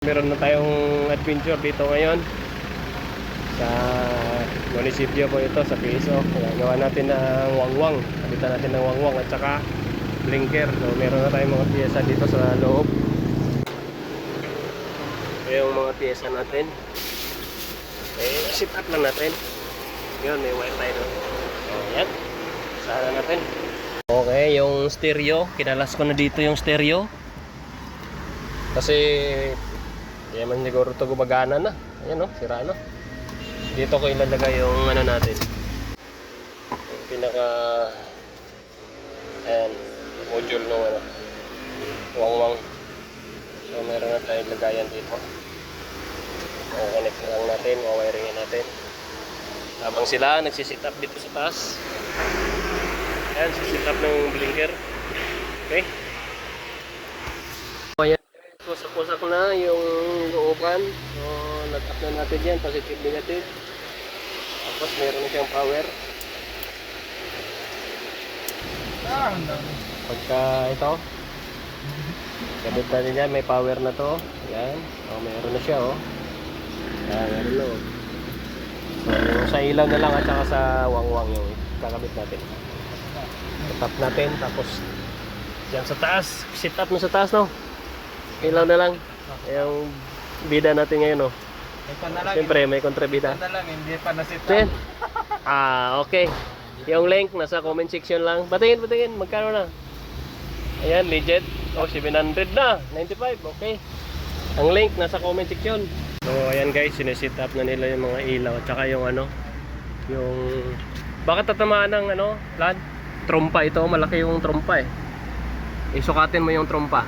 Meron na tayong adventure dito ngayon sa munisipyo po ito, sa PSO. Gawa natin ng wangwang. Kabitan natin ng wangwang at saka blinker. So, meron na tayong mga piyesa dito sa loob. Ito yung mga piyesa natin. Sit up lang natin. Yun, may wire tayo doon. So, yan. Sana natin. Okay, yung stereo. Kinalas ko na dito yung stereo. Kasi hindi man siguro ito gumagana na. Ayan o, sira na. Dito ko ilalagay yung ano natin, yung pinaka ayan, module ng ano, wangwang. So meron na tayong lagayan dito. Connect na lang natin, wawiringin natin. Habang sila nagsisit up dito sa taas. Ayan, sisit up ng blinker. Okay. Pusak-pusak na yung looban. So, nag-up na natin yan. Positive, negative. Tapos, meron na siyang power. Pagka ito, kabit natin yan. May power na to. Yan. So, meron na siya, oh. Yan, meron na, oh. So, yung sa ilaw na lang at saka sa wangwang yung kakabit natin. Tap natin. Tapos, yan sa taas. Sit up na sa taas, no? Ilaw na lang. Yung bida natin ngayon, oh. Siyempre, may kontrabida. Hindi pa nasita. Okay. Yung link nasa comment section lang. Batingin. Magkano na? Ayan, legit. Oh, 700 na. 95. Okay. Ang link nasa comment section. So, ayan guys, sinisit up na nila yung mga ilaw. At saka yung ano, yung... Bakit tatamaan ng ano, Lad? Trompa ito. Malaki yung trompa eh. Isukatin mo yung trompa.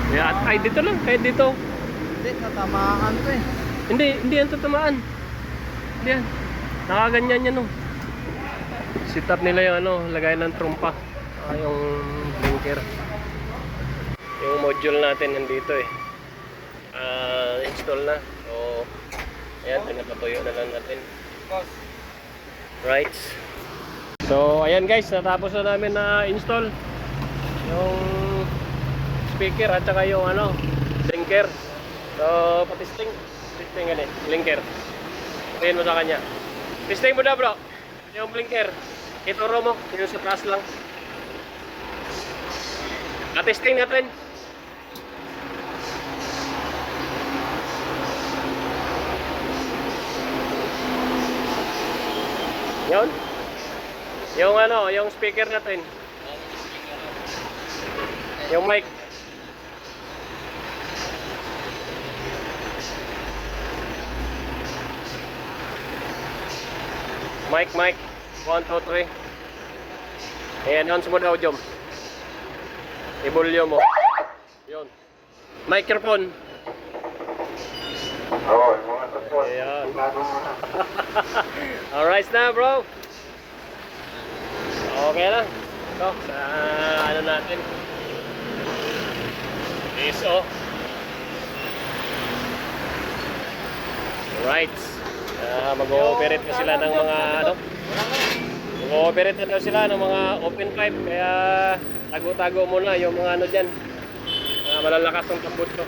Yeah, ay dito lang, kahit dito. Hindi, tatamaan to eh. Hindi yan tatamaan. Hindi yan. Nakaganyan yan, oh. Sit up nila yung ano, lagay ng trompa. Yung blinker. Yung module natin nandito eh. Install na. So, ayan, pinapatuyo na lang natin. Right. So, ayan guys, natapos na namin na install yung speaker at saka yung ano, blinker. So, patisting ganit, blinker. Tingin mo sa kanya. Testing mo na bro, yung blinker. Ituro mo, yung sa taas lang. Testing natin. Yun. Yung ano, yung speaker natin. Yung mic. Mic 1, 2, 3. Ayan, announce mo daw, Jom. I-volume mo. Yun. Microphone. Ayan. Alright na, bro. Okay na. Ito, sa ano natin. PSO. Alright. Mag-ooperate na sila ng mga ano, mag-ooperate na daw sila ng mga open pipe, kaya tago-tago muna yung mga ano dyan, malalakas ng tambutso.